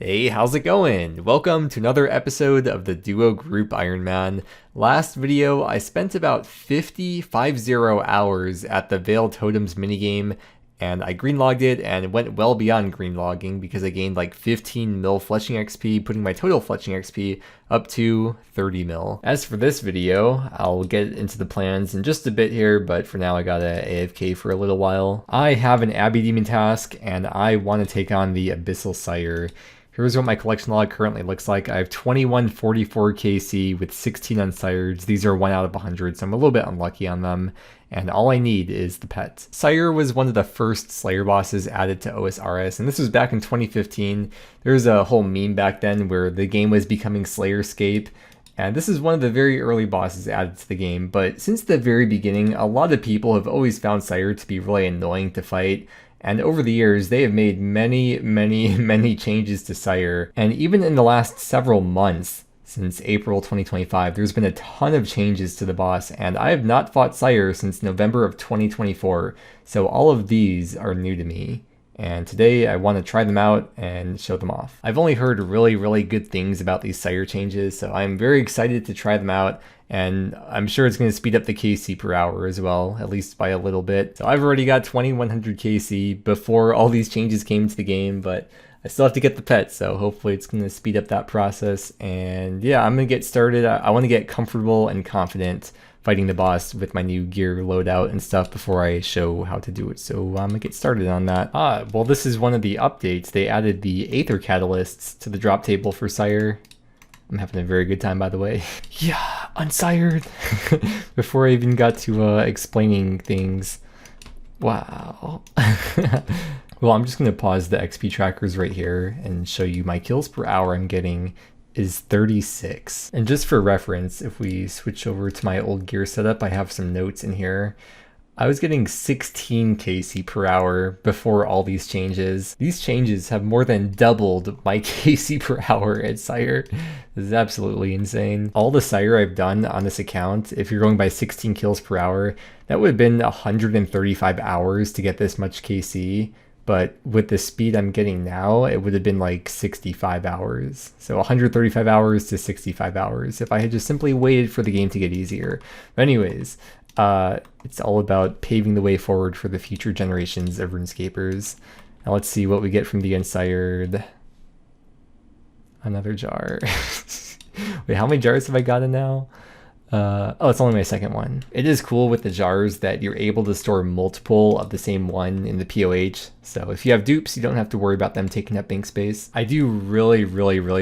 Hey, how's it going? Welcome to another episode of the Duo Group Iron Man. Last video, I spent about 50 hours at the Veiled Totems minigame, and I greenlogged it and went well beyond greenlogging because I gained like 15 mil fletching XP, putting my total fletching XP up to 30 mil. As for this video, I'll get into the plans in just a bit here, but for now I gotta AFK for a little while. I have an Abbey Demon task, and I want to take on the Abyssal Sire. Here's what my collection log currently looks like. I have 2144 KC with 16 unsireds. These are 1 out of 100, so I'm a little bit unlucky on them. And all I need is the pet. Sire was one of the first Slayer bosses added to OSRS, and this was back in 2015. There was a whole meme back then where the game was becoming Slayerscape, and this is one of the very early bosses added to the game. But since the very beginning, a lot of people have always found Sire to be really annoying to fight. And over the years, they have made many changes to Sire. And even in the last several months, since April 2025, there's been a ton of changes to the boss, and I have not fought Sire since November of 2024. So all of these are new to me. And today I want to try them out and show them off. I've only heard really good things about these Sire changes, so I'm very excited to try them out. And I'm sure it's going to speed up the KC per hour as well, at least by a little bit. So I've already got 2100 KC before all these changes came to the game, but I still have to get the pet, so hopefully it's going to speed up that process. And yeah, I'm going to get started. I want to get comfortable and confident fighting the boss with my new gear loadout and stuff before I show how to do it. So I'm going to get started on that. Well, this is one of the updates. They added the Aether Catalysts to the drop table for Sire. I'm having a very good time, by the way. Yeah, unsired. Before I even got to explaining things. Wow. Well, I'm just going to pause the XP trackers right here and show you my kills per hour I'm getting is 36. And just for reference, if we switch over to my old gear setup, I have some notes in here. I was getting 16 KC per hour before all these changes. These changes have more than doubled my KC per hour at Sire. This is absolutely insane. All the Sire I've done on this account, if you're going by 16 kills per hour, that would have been 135 hours to get this much KC. But with the speed I'm getting now, it would have been like 65 hours. So 135 hours to 65 hours if I had just simply waited for the game to get easier. But anyways, it's all about paving the way forward for the future generations of RuneScapers. Now let's see what we get from the unsired. Another jar. Wait, how many jars have I gotten now? Oh, it's only my second one. It is cool with the jars that you're able to store multiple of the same one in the POH. So if you have dupes, you don't have to worry about them taking up ink space. I do really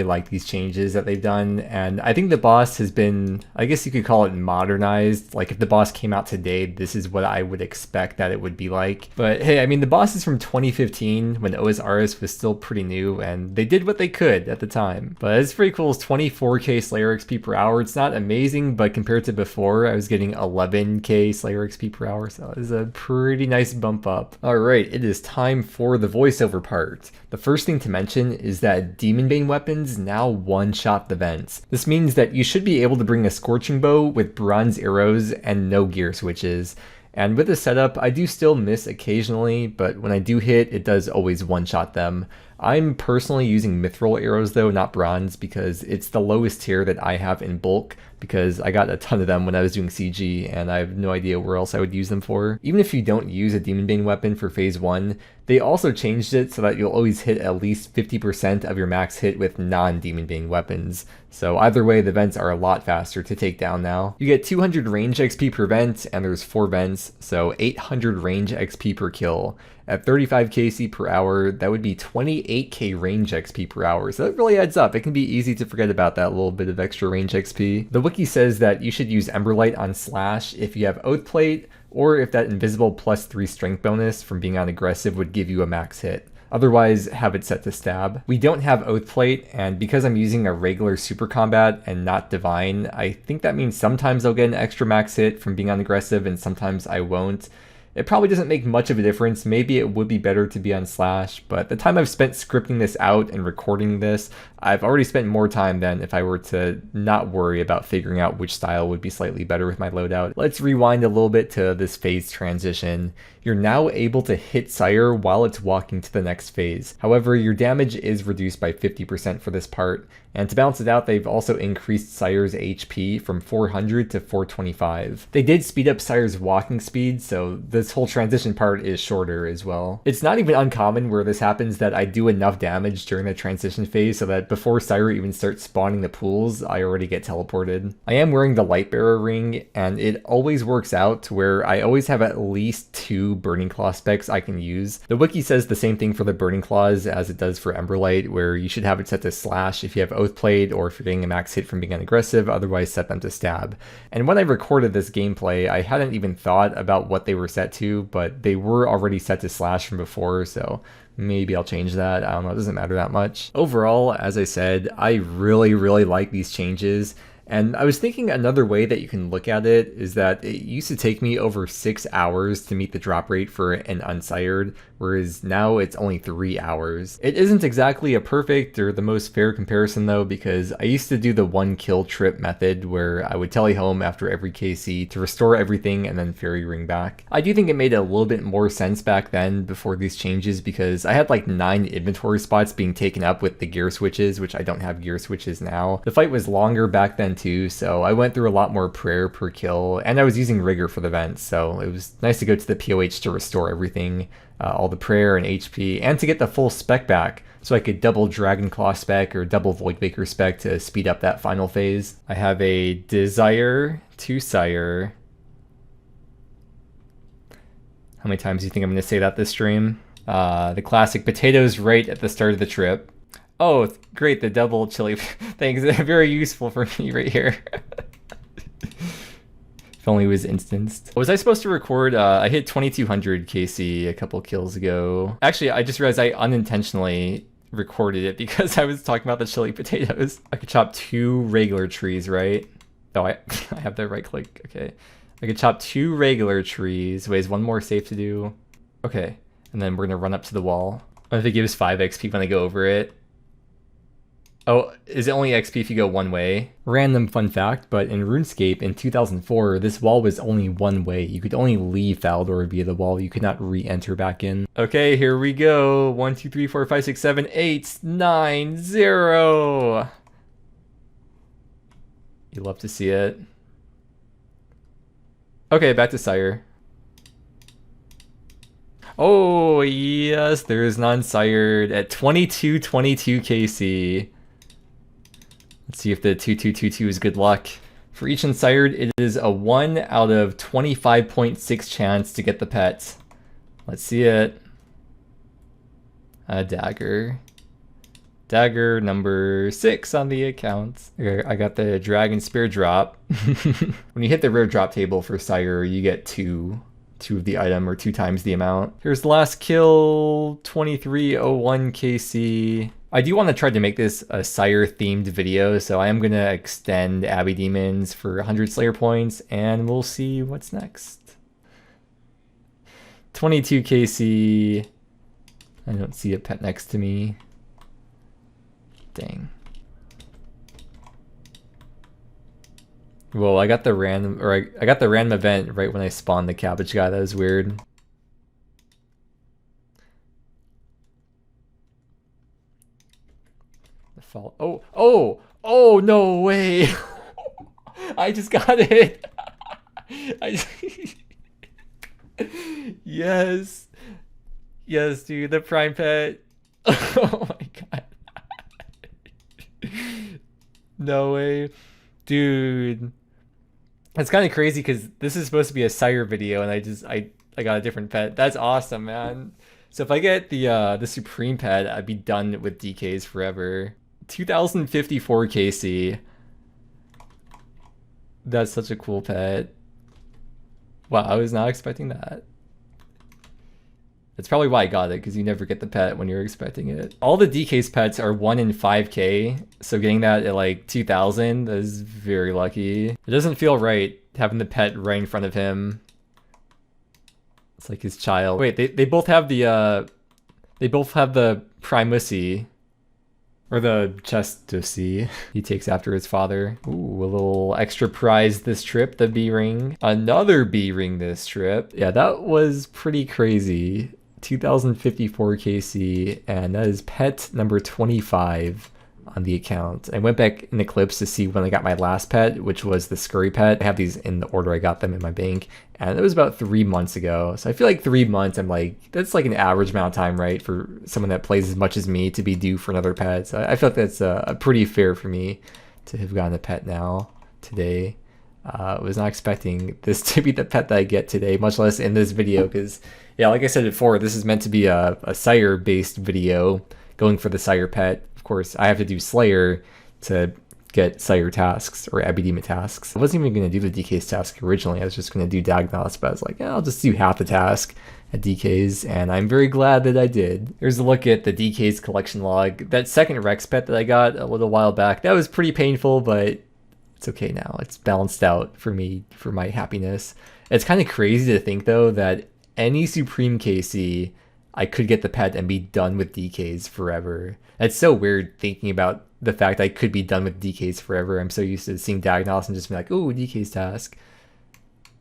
like these changes that they've done. And I think the boss has been, I guess you could call it modernized. Like if the boss came out today, this is what I would expect that it would be like. But hey, I mean, the boss is from 2015 when OSRS was still pretty new, and they did what they could at the time. But it's pretty cool. It's 24k Slayer XP per hour. It's not amazing, but compared to before, I was getting 11k Slayer XP per hour, so it is a pretty nice bump up. Alright, it is time for the voiceover part. The first thing to mention is that Demonbane weapons now one-shot the vents. This means that you should be able to bring a Scorching Bow with bronze arrows and no gear switches. And with the setup, I do still miss occasionally, but when I do hit, it does always one-shot them. I'm personally using mithril arrows though, not bronze, because it's the lowest tier that I have in bulk, because I got a ton of them when I was doing CG, and I have no idea where else I would use them for. Even if you don't use a Demonbane weapon for phase 1, they also changed it so that you'll always hit at least 50% of your max hit with non-Demonbane weapons. So either way, the vents are a lot faster to take down now. You get 200 range XP per vent, and there's 4 vents, so 800 range XP per kill. At 35 KC per hour, that would be 28k range XP per hour, so that really adds up. It can be easy to forget about that little bit of extra range XP. The wiki says that you should use Emberlight on Slash if you have Oathplate, or if that invisible +3 strength bonus from being on aggressive would give you a max hit. Otherwise, have it set to stab. We don't have Oathplate, and because I'm using a regular super combat and not divine, I think that means sometimes I'll get an extra max hit from being on aggressive and sometimes I won't. It probably doesn't make much of a difference. Maybe it would be better to be on slash, but the time I've spent scripting this out and recording this, I've already spent more time than if I were to not worry about figuring out which style would be slightly better with my loadout. Let's rewind a little bit to this phase transition. You're now able to hit Sire while it's walking to the next phase. However, your damage is reduced by 50% for this part, and to balance it out, they've also increased Sire's HP from 400 to 425. They did speed up Sire's walking speed, so this whole transition part is shorter as well. It's not even uncommon where this happens that I do enough damage during the transition phase so that before Sire even starts spawning the pools, I already get teleported. I am wearing the Lightbearer ring, and it always works out to where I always have at least 2 Burning Claw specs I can use. The wiki says the same thing for the Burning Claws as it does for Emberlight, where you should have it set to slash if you have Oathplate or if you're getting a max hit from being unaggressive, otherwise set them to stab. And when I recorded this gameplay, I hadn't even thought about what they were set to, but they were already set to slash from before, so maybe I'll change that. I don't know, it doesn't matter that much. Overall, as I said, I really like these changes. And I was thinking another way that you can look at it is that it used to take me over 6 hours to meet the drop rate for an unsired, whereas now it's only 3 hours. It isn't exactly a perfect or the most fair comparison though, because I used to do the 1 kill trip method where I would tele home after every KC to restore everything and then fairy ring back. I do think it made a little bit more sense back then before these changes, because I had like 9 inventory spots being taken up with the gear switches, which I don't have gear switches now. The fight was longer back then too, so I went through a lot more prayer per kill, and I was using rigor for the vents, so it was nice to go to the POH to restore everything, all the prayer and HP, and to get the full spec back, so I could double Dragon Claw spec or double Voidbaker spec to speed up that final phase. I have a Desire to Sire. How many times do you think I'm going to say that this stream? The classic potatoes right at the start of the trip. Oh, great, the double chili. Thanks, very useful for me right here. If only it was instanced. Was I supposed to record? I hit 2200 KC a couple kills ago. Actually, I just realized I unintentionally recorded it because I was talking about the chili potatoes. I could chop 2 regular trees, right? Oh, I have the right click, okay. I could chop 2 regular trees. Wait, is 1 more safe to do? Okay, and then we're gonna run up to the wall. What if it gives 5 XP when I go over it? Oh, is it only XP if you go one way? Random fun fact, but in RuneScape in 2004, this wall was only one way. You could only leave Faldor via the wall. You could not re-enter back in. Okay, here we go. 1, 2, 3, 4, 5, 6, 7, 8, 9, 0. You love to see it. Okay, back to Sire. Oh, yes, there is non-sired at 2222 KC. Let's see if the 2222 is good luck. For each unsired, it is a 1 out of 25.6 chance to get the pet. Let's see it. A Dagger. Dagger number 6 on the account. Okay, I got the Dragon Spear drop. When you hit the rare drop table for Sire, you get 2 of the item, or 2 times the amount. Here's the last kill, 2301 KC. I do want to try to make this a Sire themed video, so I am going to extend Abbey Demons for 100 Slayer points, and we'll see what's next. 22 KC. I don't see a pet next to me. Dang. Whoa, I got the random, or I got the random event right when I spawned the cabbage guy. That was weird. The fall. Oh, no way. I just got it. Yes. Yes, dude, the prime pet. Oh my god. No way. Dude. It's kind of crazy because this is supposed to be a Sire video and I got a different pet. That's awesome, man. So if I get the Supreme pet, I'd be done with DKs forever. 2054 KC. That's such a cool pet. Wow, I was not expecting that. That's probably why I got it, because you never get the pet when you're expecting it. All the DK's pets are 1 in 5k, so getting that at like 2000 is very lucky. It doesn't feel right having the pet right in front of him. It's like his child. Wait, they both have the primacy. Or the chestacy. He takes after his father. Ooh, a little extra prize this trip, the B ring. Another B ring this trip. Yeah, that was pretty crazy. 2054 KC, and that is pet number 25 on the account. I went back in Eclipse to see when I got my last pet, which was the Scurry pet. I have these in the order I got them in my bank, and it was about 3 months ago. So I feel like 3 months, I'm like, that's like an average amount of time, right, for someone that plays as much as me to be due for another pet. So I feel like that's a pretty fair for me to have gotten a pet now, today. Was not expecting this to be the pet that I get today, much less in this video, because, yeah, like I said before, this is meant to be a Sire-based video, going for the Sire pet. Of course, I have to do Slayer to get Sire tasks, or Abbey Demon tasks. I wasn't even going to do the DK's task originally, I was just going to do Dagannoth, but I was like, yeah, I'll just do half the task at DK's, and I'm very glad that I did. Here's a look at the DK's collection log. That second Rex pet that I got a little while back, that was pretty painful, but it's okay now. It's balanced out for me, for my happiness. It's kind of crazy to think, though, that any Supreme KC, I could get the pet and be done with DKs forever. It's so weird thinking about the fact I could be done with DKs forever. I'm so used to seeing Dagannoth and just be like, ooh, DK's task.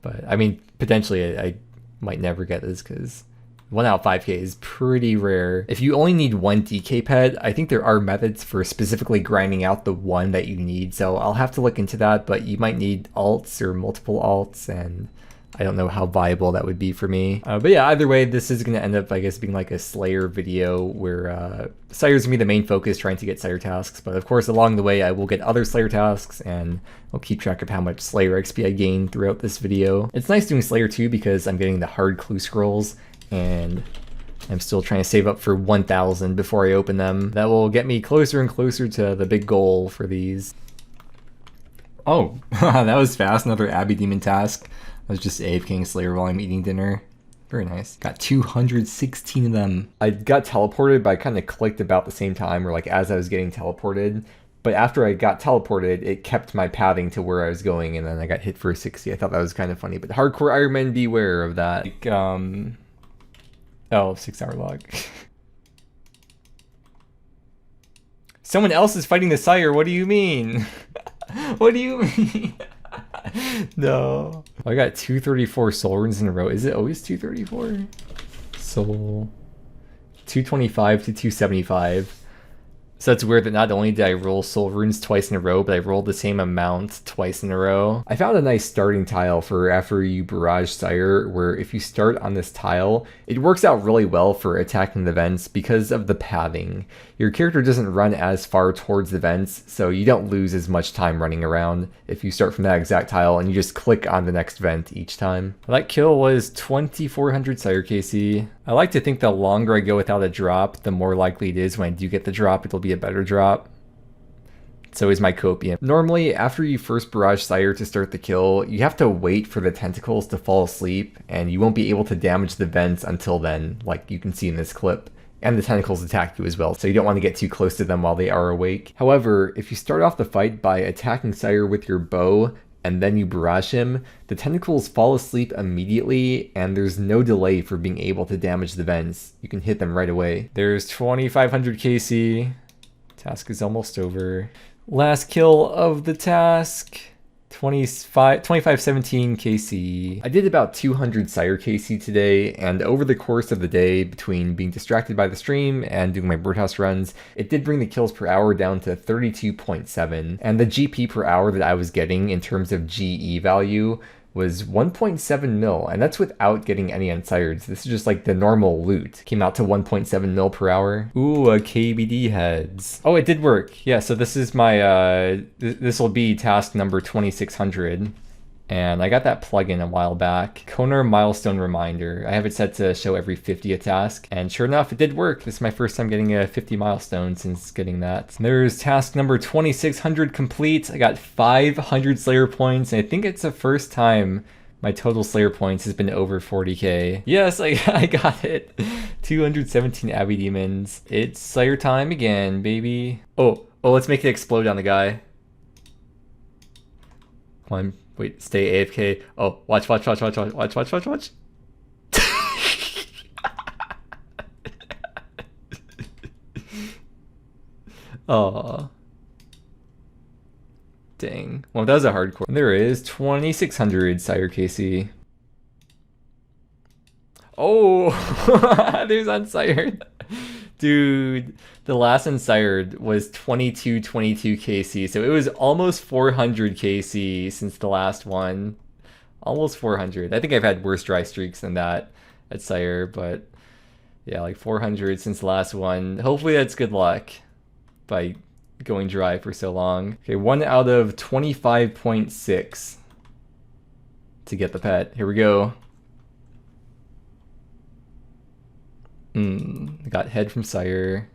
But, I mean, potentially I might never get this, because 1 out of 5k is pretty rare. If you only need one DK pet, I think there are methods for specifically grinding out the one that you need, so I'll have to look into that, but you might need alts or multiple alts, and I don't know how viable that would be for me. But yeah, either way, this is going to end up, I guess, being like a Slayer video where Sire's going to be the main focus, trying to get Sire tasks. But of course, along the way, I will get other Slayer tasks, and I'll keep track of how much Slayer XP I gain throughout this video. It's nice doing Slayer too, because I'm getting the hard clue scrolls, and I'm still trying to save up for 1,000 before I open them. That will get me closer and closer to the big goal for these. Oh, that was fast. Another Abbey Demon task. I was just AFKing Slayer while I'm eating dinner. Very nice. Got 216 of them. I got teleported, but I kind of clicked about the same time, or like as I was getting teleported. But after I got teleported, it kept my pathing to where I was going, and then I got hit for 60. I thought that was kind of funny, but hardcore Ironmen, beware of that. Like, oh, 6 hour log. Someone else is fighting the Sire, what do you mean? What do you mean? No. I got 234 soul runes in a row. Is it always 234? Soul. 225 to 275. So that's weird that not only did I roll soul runes twice in a row, but I rolled the same amount twice in a row. I found a nice starting tile for after you barrage Sire, where if you start on this tile, it works out really well for attacking the vents because of the pathing. Your character doesn't run as far towards the vents, so you don't lose as much time running around if you start from that exact tile and you just click on the next vent each time. That kill was 2400 Sire KC. I like to think the longer I go without a drop, the more likely it is when I do get the drop, it'll be a better drop. It's always my copium. Normally, after you first barrage Sire to start the kill, you have to wait for the tentacles to fall asleep, and you won't be able to damage the vents until then, like you can see in this clip. And the tentacles attack you as well, so you don't want to get too close to them while they are awake. However, if you start off the fight by attacking Sire with your bow, and then you barrage him, the tentacles fall asleep immediately, and there's no delay for being able to damage the vents. You can hit them right away. There's 2500 KC. Task is almost over. Last kill of the task. 2517 KC. I did about 200 Sire KC today, and over the course of the day, between being distracted by the stream and doing my birdhouse runs, it did bring the kills per hour down to 32.7, and the GP per hour that I was getting in terms of GE value was 1.7 mil, and that's without getting any unsireds. This is just like the normal loot. Came out to 1.7 mil per hour. Ooh, a KBD heads. Oh, it did work. Yeah, so this is my, this will be task number 2600. And I got that plugin a while back. Konar milestone reminder. I have it set to show every 50th task. And sure enough, it did work. This is my first time getting a 50 milestone since getting that. There's task number 2600 complete. I got 500 Slayer points. And I think it's the first time my total Slayer points has been over 40k. Yes, I got it. 217 Abbey Demons. It's Slayer time again, baby. Oh, let's make it explode on the guy. Come on. Wait, stay AFK. Oh, watch. Oh. Dang. Well, that was a hardcore. There is 2600 Sire KC. Oh, there's unsired. Dude, the last unsired was 2222 KC, so it was almost 400 KC since the last one. Almost 400. I think I've had worse dry streaks than that at Sire, but yeah, like 400 since the last one. Hopefully that's good luck by going dry for so long. Okay, 1 out of 25.6 to get the pet. Here we go. I got head from Sire.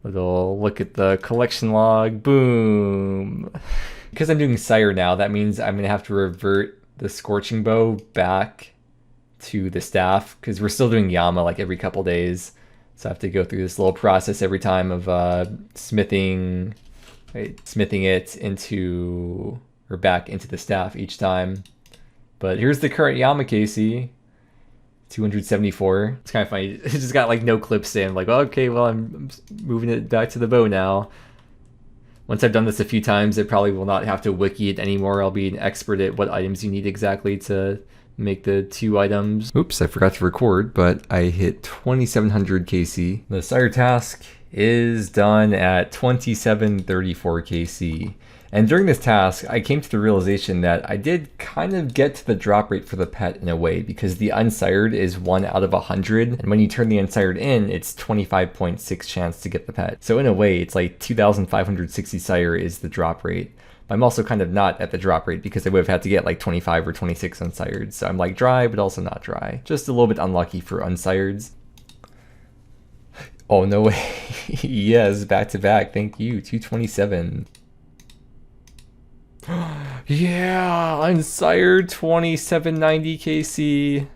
Little look at the collection log. Boom. Because I'm doing Sire now, that means I'm gonna have to revert the Scorching Bow back to the staff, because we're still doing Yama like every couple days. So I have to go through this little process every time of smithing it into, or back into the staff each time. But here's the current Yama KC. 274. It's kind of funny. It just got like no clips in. Like, oh, okay, well, I'm moving it back to the bow now. Once I've done this a few times, I probably will not have to wiki it anymore. I'll be an expert at what items you need exactly to make the 2 items. Oops, I forgot to record, but I hit 2700 KC. The Sire task is done at 2734 KC. And during this task, I came to the realization that I did kind of get to the drop rate for the pet in a way, because the unsired is 1 out of 100, and when you turn the unsired in, it's 25.6 chance to get the pet. So in a way, it's like 2,560 Sire is the drop rate. But I'm also kind of not at the drop rate, because I would have had to get like 25 or 26 unsired. So I'm like dry, but also not dry. Just a little bit unlucky for unsireds. Oh, no way. Yes, back to back. Thank you. 227. Yeah, unsired 2790 KC.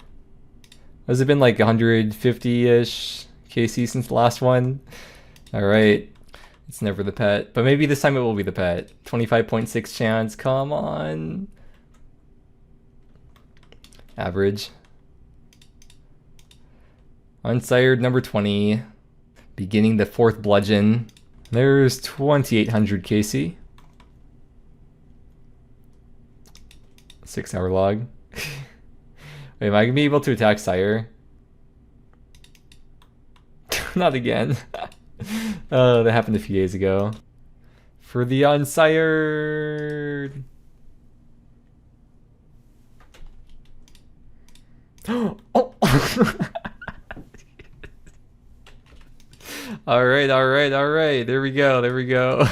Has it been like 150-ish KC since the last one? Alright. It's never the pet. But maybe this time it will be the pet. 25.6 chance. Come on. Average. Unsired number 20. Beginning the 4th Bludgeon. There's 2800 KC. 6-hour log. Wait, am I gonna be able to attack Sire? Not again. That happened a few days ago. For the unsired. Oh. All right. There we go.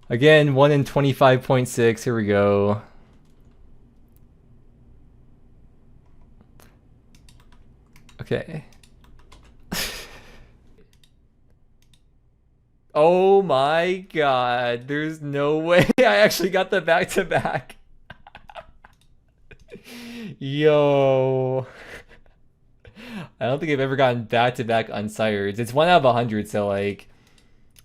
Again, 1 in 25.6. Here we go. Okay. Oh my god. There's no way I actually got the back-to-back. Yo. I don't think I've ever gotten back-to-back unsireds. It's 1 out of 100, so like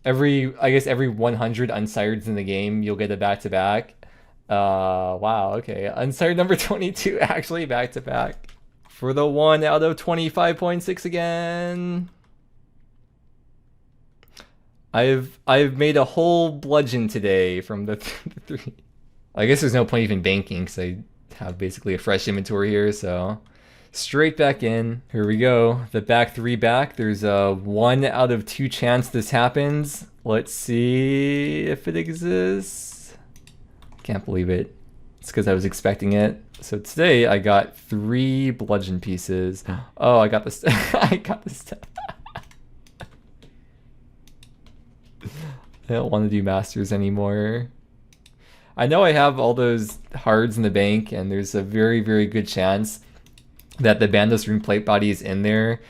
I guess every 100 unsireds in the game, you'll get a back-to-back. Wow, okay. Unsired number 22, actually back-to-back. For the 1 out of 25.6 again. I've made a whole bludgeon today from the 3. I guess there's no point even banking, because I have basically a fresh inventory here, so straight back in. Here we go. The back 3 back. There's a 1 out of 2 chance this happens. Let's see if it exists. Can't believe it. It's because I was expecting it. So today I got 3 bludgeon pieces. Oh, I got this. I got this. I don't want to do masters anymore. I know I have all those hards in the bank, and there's a very, very good chance that the Bandos Rune plate body is in there,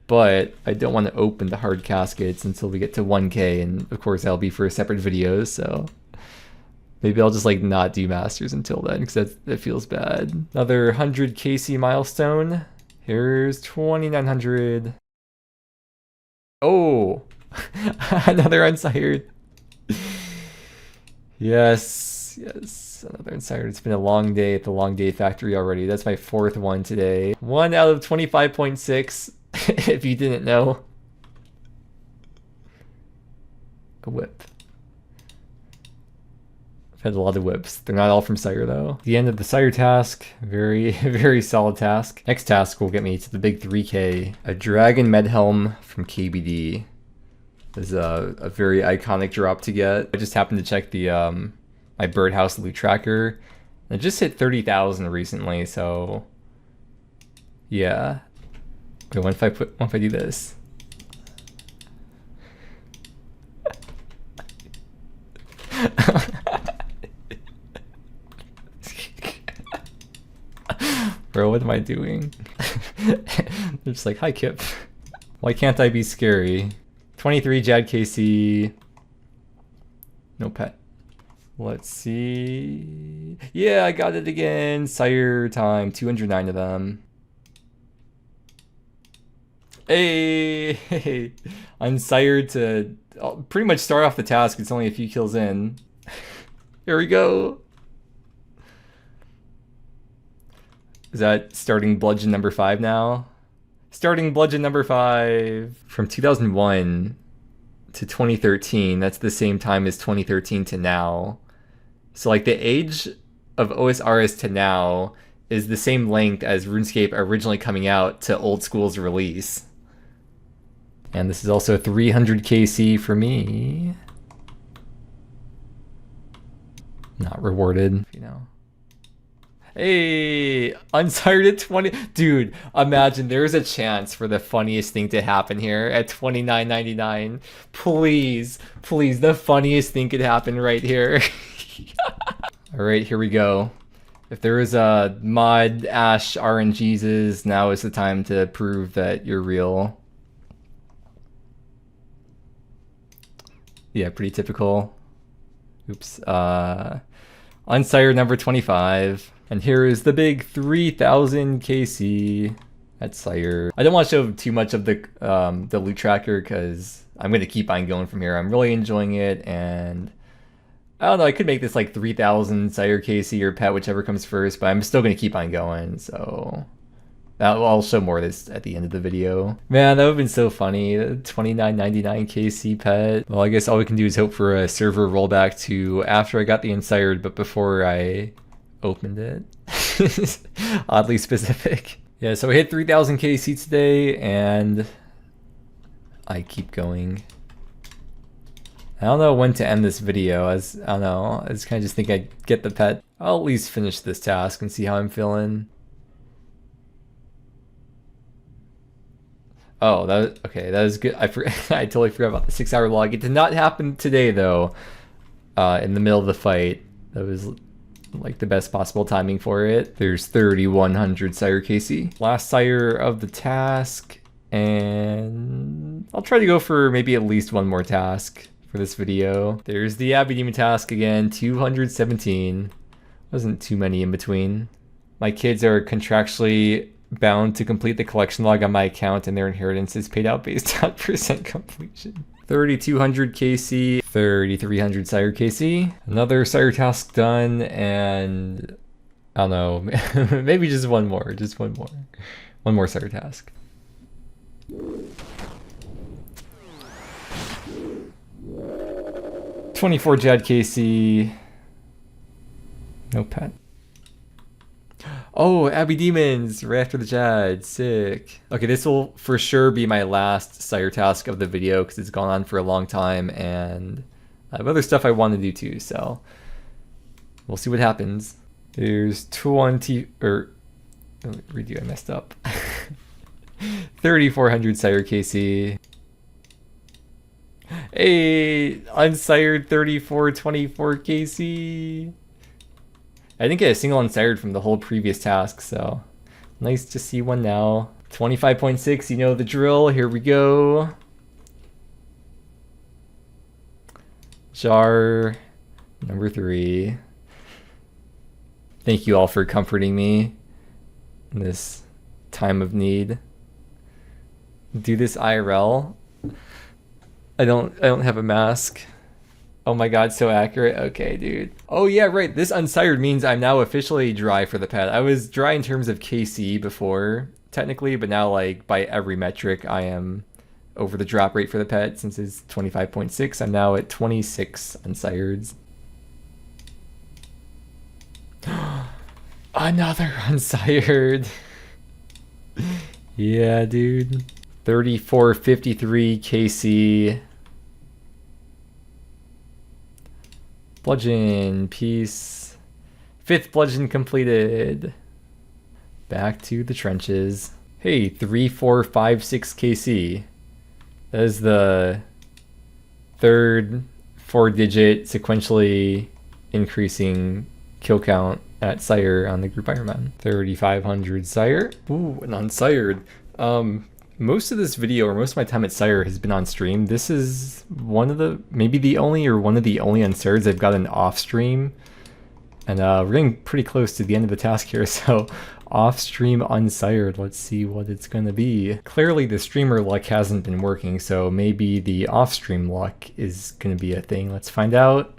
but I don't want to open the hard caskets until we get to 1k, and of course that'll be for a separate video, so maybe I'll just like not do masters until then, because that feels bad. Another 100 KC milestone. Here's 2900. Oh, another unsired. Yes, another unsired. It's been a long day at the Long Day Factory already. That's my 4th one today. 1 out of 25.6, if you didn't know. A whip. I've had a lot of whips. They're not all from Sire though. The end of the Sire task. Very, very solid task. Next task will get me to the big 3K. A Dragon Med Helm from KBD. This is a very iconic drop to get. I just happened to check the my Birdhouse loot tracker. It just hit 30,000 recently, so yeah. Wait, what if I do this? Bro, what am I doing? They're just like, hi Kip. Why can't I be scary? 23 Jad KC. No pet. Let's see. Yeah, I got it again. Sire time, 209 of them. Hey, unsired to I'll pretty much start off the task. It's only a few kills in. Here we go. Is that starting Bludgeon number 5 now? Starting Bludgeon number 5 from 2001 to 2013. That's the same time as 2013 to now. So like the age of OSRS to now is the same length as RuneScape originally coming out to old school's release. And this is also 300 KC for me. Not rewarded, you know. Hey, unsired at 20. Dude, imagine there's a chance for the funniest thing to happen here at 29.99. Please, please, the funniest thing could happen right here. All right, here we go. If there is a mod Ash RNGs, now is the time to prove that you're real. Yeah, pretty typical. Oops. Unsired number 25. And here is the big 3000 KC at Sire. I don't want to show too much of the loot tracker because I'm going to keep on going from here. I'm really enjoying it, and I don't know, I could make this like 3000 Sire KC or pet, whichever comes first, but I'm still going to keep on going, so I'll show more of this at the end of the video. Man, that would have been so funny. 29.99 KC pet. Well, I guess all we can do is hope for a server rollback to after I got the unsired, but before I opened it. Oddly specific. Yeah, so I hit 3000 KC today, and I keep going. I don't know when to end this video, I don't know, I just kind of just think I'd get the pet. I'll at least finish this task and see how I'm feeling. Oh, okay, that was good. I totally forgot about the 6-hour log. It did not happen today though, in the middle of the fight. That was like the best possible timing for it. There's 3100 Sire KC. Last Sire of the task, and I'll try to go for maybe at least one more task for this video. There's the Abbey Demon task again, 217. Wasn't too many in between. My kids are contractually bound to complete the collection log on my account, and their inheritance is paid out based on % completion. 3200 KC, 3300 Sire KC. Another Sire task done, and I don't know, maybe just one more. One more Sire task. 24 Jad KC. No pet. Oh, Abbey Demons right after the Jad. Sick. Okay, this will for sure be my last Sire task of the video because it's gone on for a long time, and I have other stuff I want to do too, so we'll see what happens. There's 20, or redo, I messed up. 3400 Sire KC. Hey, unsired 3424 KC. I didn't get a single unsired from the whole previous task, so nice to see one now. 25.6, you know the drill. Here we go. Jar number 3. Thank you all for comforting me in this time of need. Do this IRL. I don't have a mask. Oh my god, so accurate. Okay, dude. Oh yeah, right. This unsired means I'm now officially dry for the pet. I was dry in terms of KC before, technically, but now like by every metric I am over the drop rate for the pet since it's 25.6. I'm now at 26 unsireds. Another unsired. Yeah, dude. 3453 KC. Bludgeon, peace. 5th bludgeon completed. Back to the trenches. Hey, 3456 KC. That is the 3rd 4-digit sequentially increasing kill count at Sire on the group Iron Man. 3500 Sire. Ooh, an unsired. Most of this video, or most of my time at Sire, has been on stream. This is one of the, maybe the only, or one of the only unsireds I've gotten off stream. And we're getting pretty close to the end of the task here, so off-stream unsired, let's see what it's gonna be. Clearly the streamer luck hasn't been working, so maybe the off-stream luck is gonna be a thing. Let's find out.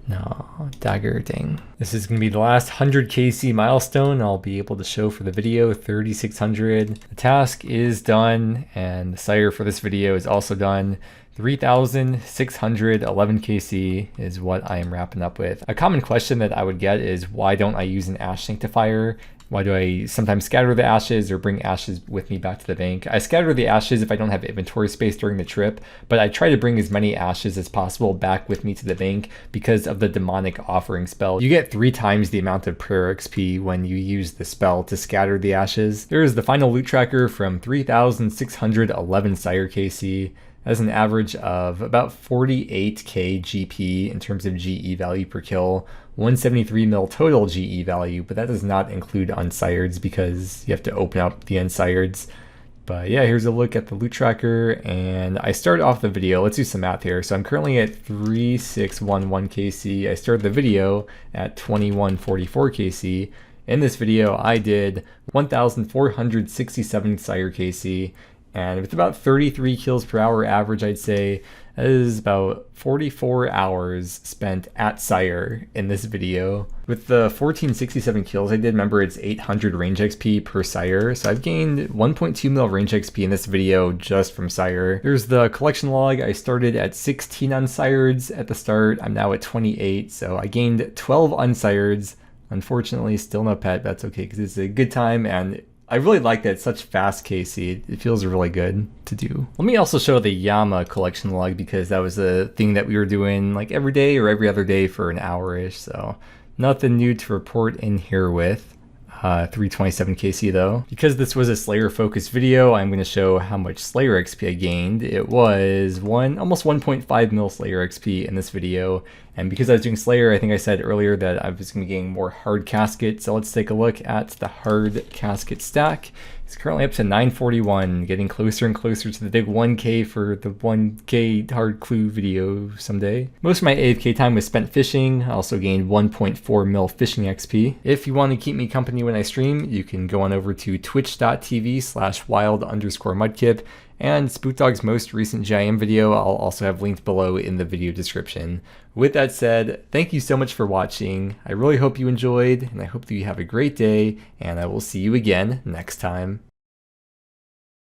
No, Dagger, dang. This is gonna be the last 100 KC milestone I'll be able to show for the video, 3600. The task is done, and the Sire for this video is also done. 3,611 KC is what I am wrapping up with. A common question that I would get is, why don't I use an ash sanctifier? Why do I sometimes scatter the ashes or bring ashes with me back to the bank? I scatter the ashes if I don't have inventory space during the trip, but I try to bring as many ashes as possible back with me to the bank because of the demonic offering spell. You get 3 times the amount of prayer XP when you use the spell to scatter the ashes. There is the final loot tracker from 3,611 Sire KC. That's an average of about 48k GP in terms of GE value per kill, 173 mil total GE value, but that does not include unsireds because you have to open up the unsireds. But yeah, here's a look at the loot tracker, and I started off the video, let's do some math here. So I'm currently at 3611 KC. I started the video at 2144 KC. In this video, I did 1,467 Sire KC. And with about 33 kills per hour average, I'd say that is about 44 hours spent at Sire in this video. With the 1467 kills I did, remember it's 800 range XP per Sire, so I've gained 1.2 mil range XP in this video just from Sire. There's the collection log. I started at 16 unsireds at the start. I'm now at 28, so I gained 12 unsireds. Unfortunately, still no pet. That's okay because it's a good time, and I really like that it's such fast KC. It feels really good to do. Let me also show the Yama collection log because that was a thing that we were doing like every day or every other day for an hour-ish. So nothing new to report in here with. 327 KC though. Because this was a Slayer focused video, I'm going to show how much Slayer XP I gained. It was almost 1.5 mil Slayer XP in this video. And because I was doing Slayer, I think I said earlier that I was going to gain more hard casket. So let's take a look at the hard casket stack. It's currently up to 941, getting closer and closer to the big 1k for the 1k hard clue video someday. Most of my AFK time was spent fishing. I also gained 1.4 mil fishing XP. If you want to keep me company when I stream, you can go on over to twitch.tv/wild_mudkip, and SpookDog's most recent GIM video I'll also have linked below in the video description. With that said, thank you so much for watching. I really hope you enjoyed, and I hope that you have a great day, and I will see you again next time.